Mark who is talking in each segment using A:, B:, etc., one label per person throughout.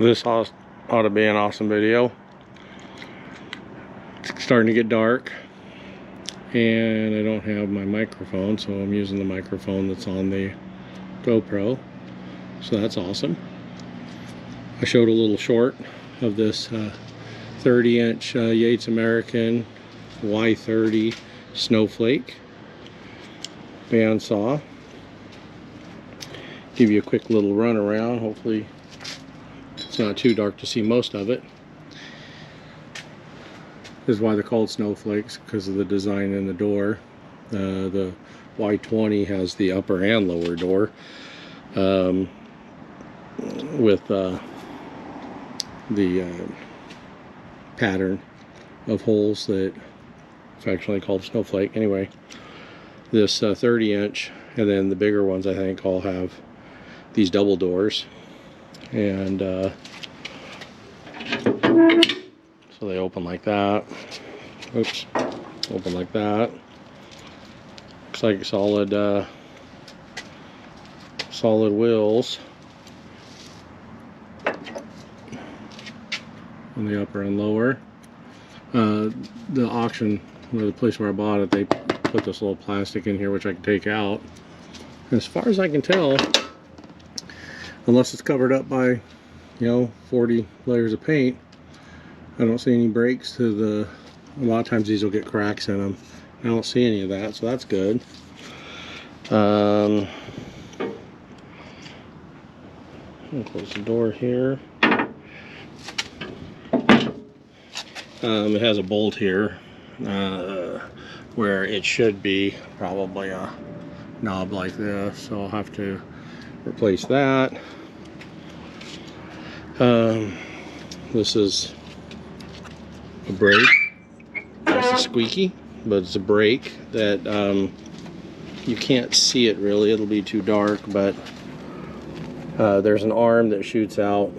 A: This ought to be an awesome video. It's starting to get dark and I don't have my microphone, so I'm using the microphone that's on the GoPro, so that's awesome. I showed a little short of this 30-inch Yates American Y30 Snowflake bandsaw. Give you a quick little run around. Hopefully it's not too dark to see most of it. This is why they're called snowflakes, because of the design in the door. The Y20 has the upper and lower door with the pattern of holes that it's actually called snowflake. Anyway, this 30-inch and then the bigger ones I think all have these double doors, and so they open like that. Oops, open like that. Looks like solid solid wheels on the upper and lower. The auction, or the place where I bought it, they put this little plastic in here which I can take out. And as far as I can tell, unless it's covered up by, you know, 40 layers of paint, I don't see any breaks to the, a lot of times these will get cracks in them. I don't see any of that, so that's good. I'll close the door here. It has a bolt here where it should be probably a knob like this, so I'll have to replace that. This is a brake. It's a squeaky, but it's a brake that you can't see it really, it'll be too dark, but there's an arm that shoots out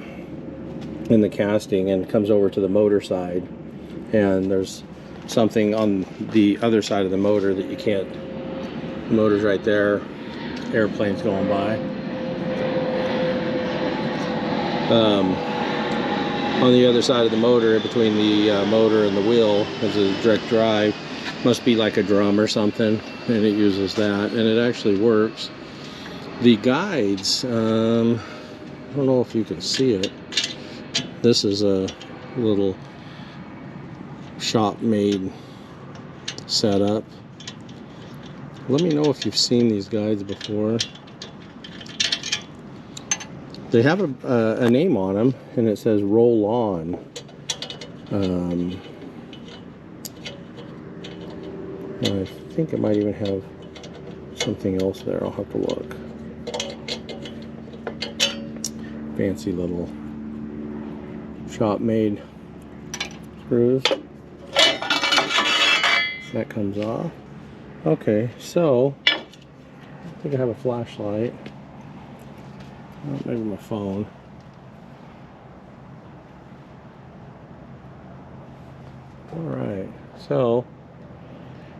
A: in the casting and comes over to the motor side, and there's something on the other side of the motor that you can't, the motor's right there, airplane's going by. On the other side of the motor, between the motor and the wheel, is a direct drive. Must be like a drum or something, and it uses that, and it actually works. The guides, I don't know if you can see it. This is a little shop-made setup. Let me know if you've seen these guides before. They have a name on them, and it says roll on. I think it might even have something else there. I'll have to look. Fancy little shop-made screws. That comes off. Okay, so I think I have a flashlight. Oh, maybe my phone. Alright, so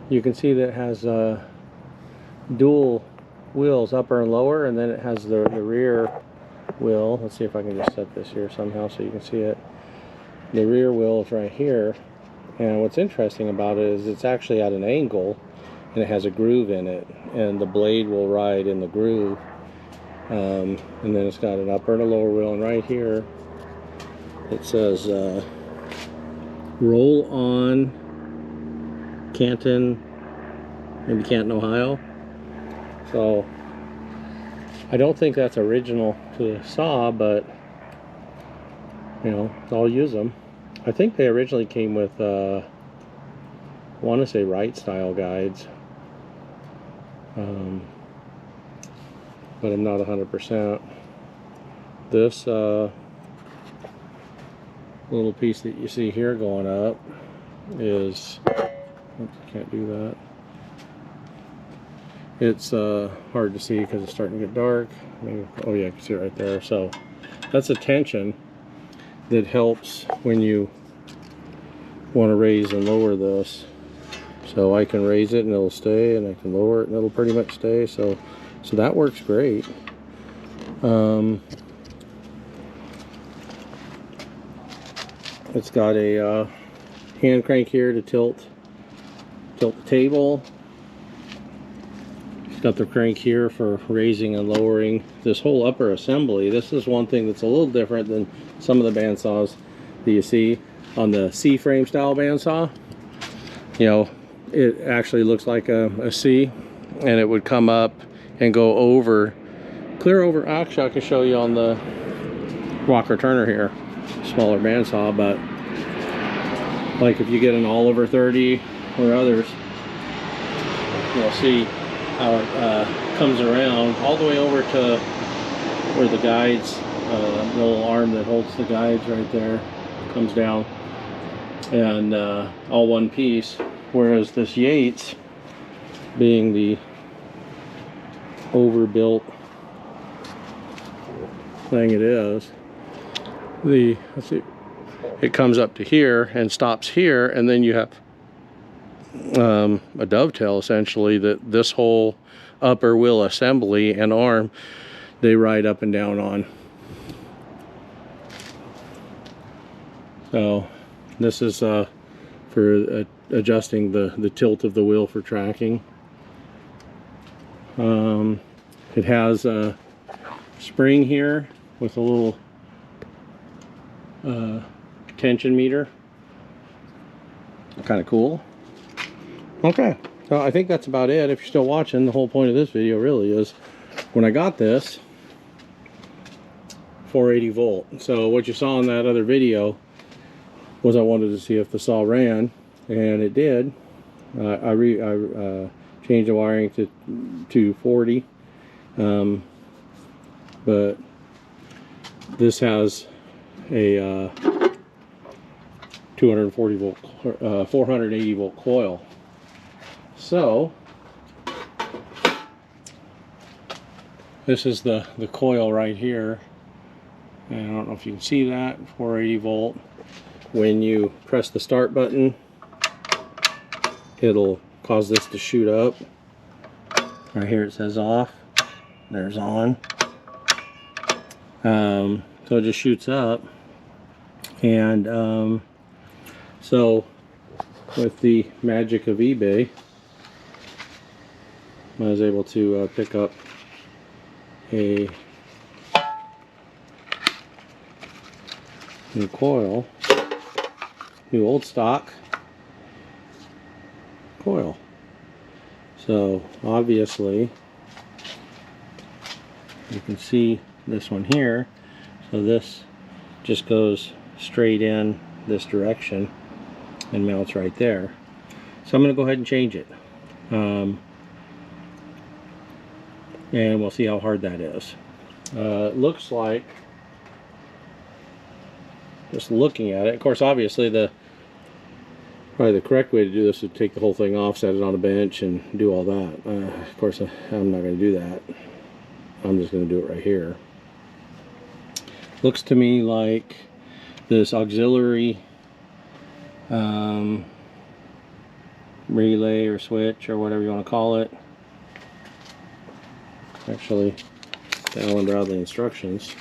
A: you can see that it has dual wheels, upper and lower, and then it has the rear wheel. Let's see if I can just set this here somehow so you can see it. The rear wheel is right here, and what's interesting about it is it's actually at an angle, and it has a groove in it, and the blade will ride in the groove. And then it's got an upper and a lower wheel, and right here it says roll on Canton, maybe Canton, Ohio. So I don't think that's original to the saw, but you know, I'll use them. I think they originally came with I want to say right style guides, but I'm not 100%. This little piece that you see here going up is, oops, can't do that. It's hard to see because it's starting to get dark. Maybe, oh yeah, I can see it right there. So that's a tension that helps when you want to raise and lower this. So I can raise it and it'll stay, and I can lower it and it'll pretty much stay. So that works great. It's got a hand crank here to tilt the table. It's got the crank here for raising and lowering this whole upper assembly. This is one thing that's a little different than some of the bandsaws that you see on the C-frame style bandsaw. You know, it actually looks like a C, and it would come up and go over, clear over. Actually, I can show you on the Walker Turner here, smaller bandsaw, but like if you get an Oliver 30 or others, you'll see how it comes around all the way over to where the guides, the little arm that holds the guides right there, comes down, and all one piece. Whereas this Yates, being the overbuilt thing it is, let's see, it comes up to here and stops here, and then you have a dovetail essentially that this whole upper wheel assembly and arm, they ride up and down on. So this is for adjusting the tilt of the wheel for tracking. It has a spring here with a little tension meter. Kind of cool. Okay, so I think that's about it. If you're still watching, the whole point of this video really is, when I got this, 480 volt. So what you saw in that other video was I wanted to see if the saw ran, and it did. I changed the wiring to 40, but this has a 240 volt, 480 volt coil. So this is the coil right here, and I don't know if you can see that, 480 volt. When you press the start button, it'll cause this to shoot up. Right here it says off, there's on. So it just shoots up, and so with the magic of eBay, I was able to pick up a new coil, new old stock coil. So obviously you can see this one here, so this just goes straight in this direction and mounts right there. So I'm going to go ahead and change it, and we'll see how hard that is. It looks like, just looking at it, of course obviously probably the correct way to do this would take the whole thing off, set it on a bench, and do all that. Of course I'm not going to do that. I'm just going to do it right here. Looks to me like this auxiliary relay or switch or whatever you want to call it. Actually, down under the instructions.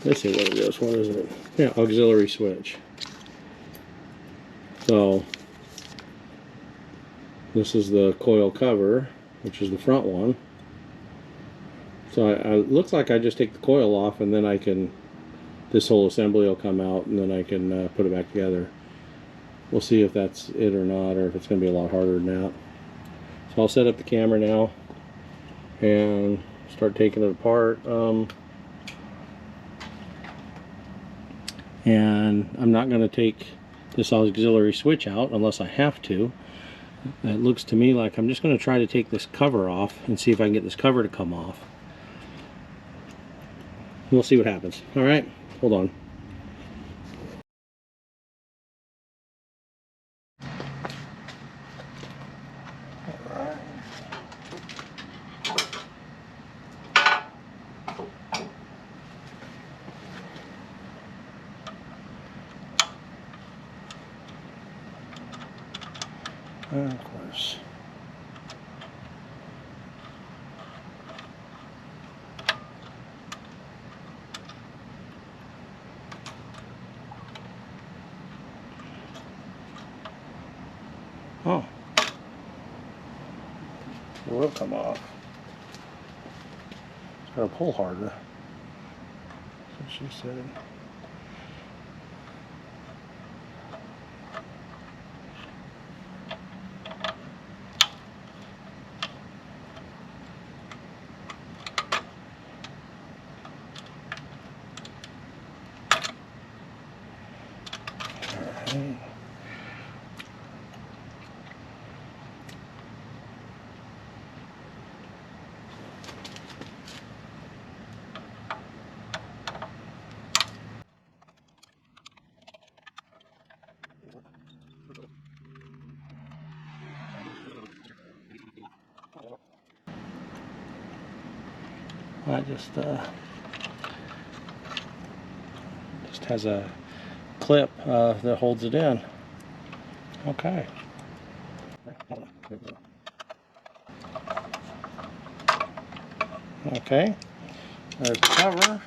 A: Let's see what it is. What is it? Yeah, auxiliary switch. So this is the coil cover, which is the front one. So it looks like I just take the coil off, and then I can, this whole assembly will come out, and then I can put it back together. We'll see if that's it or not, or if it's going to be a lot harder than that. So I'll set up the camera now and start taking it apart. And I'm not going to take this auxiliary switch out unless I have to. It looks to me like I'm just going to try to take this cover off and see if I can get this cover to come off. We'll see what happens. All right, hold on. Of course. It will come off. It's got to pull harder. That's what she said. Alright. That just has a clip that holds it in. Okay. Okay. There's the cover.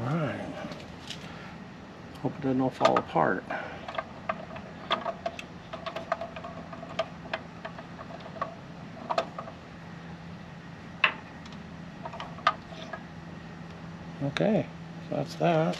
A: Alright. Hope it doesn't all fall apart. Okay, so that's that.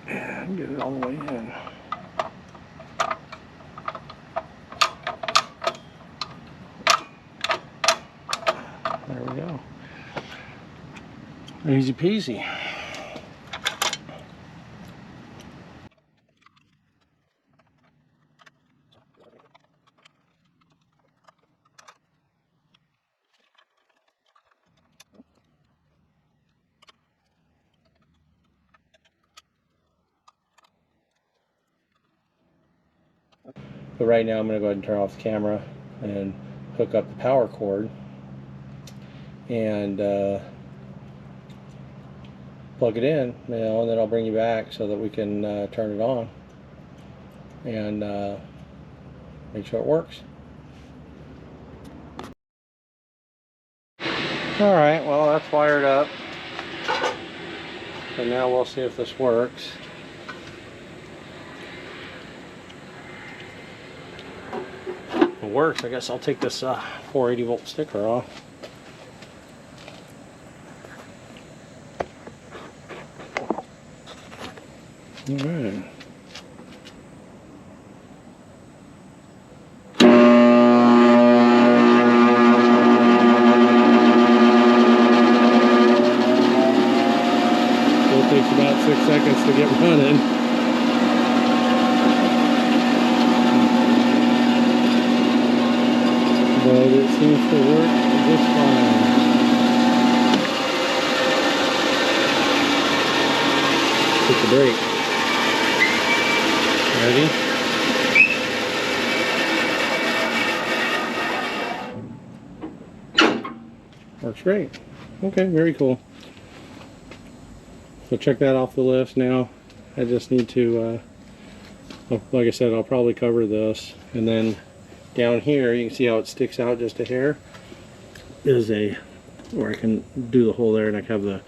A: And get it all the way in. There we go. Easy peasy. But right now I'm going to go ahead and turn off the camera and hook up the power cord and plug it in, and then I'll bring you back so that we can turn it on and make sure it works. Alright, well that's wired up. So now we'll see if this works. If it works, I guess I'll take this 480 volt sticker off. Alright. Still takes about 6 seconds to get running. But it seems to work just fine. Hit the brake. Ready? Works great. Okay, very cool. So check that off the list now. I just need to, like I said, I'll probably cover this. And then down here, you can see how it sticks out just a hair. Is where I can do the hole there and I can have the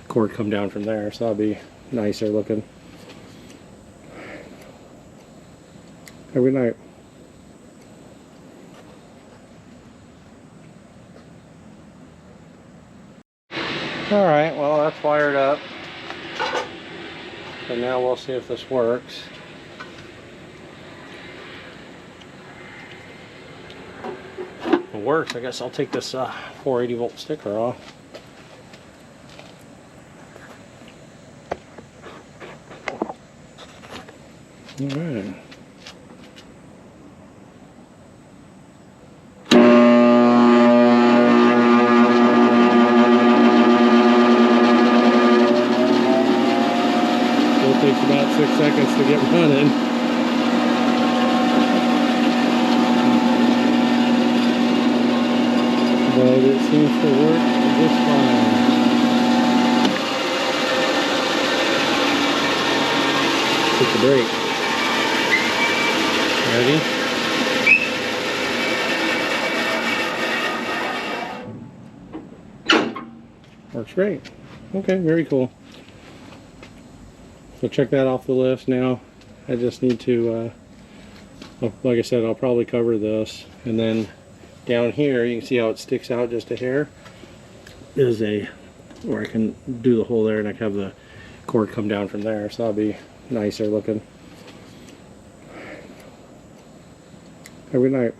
A: cord come down from there. So that'll be nicer looking. Have a good night. Alright, well that's wired up. So now we'll see if this works. If it works, I guess I'll take this 480 volt sticker off. Alright. Takes about 6 seconds to get running. But But it seems to work just fine. Hit the brake. Ready? Works great. Okay, very cool. So check that off the list now. I just need to, like I said, I'll probably cover this. And then down here, you can see how it sticks out just a hair. Is where I can do the hole there and I can have the cord come down from there. So that'll be nicer looking. Have a good night.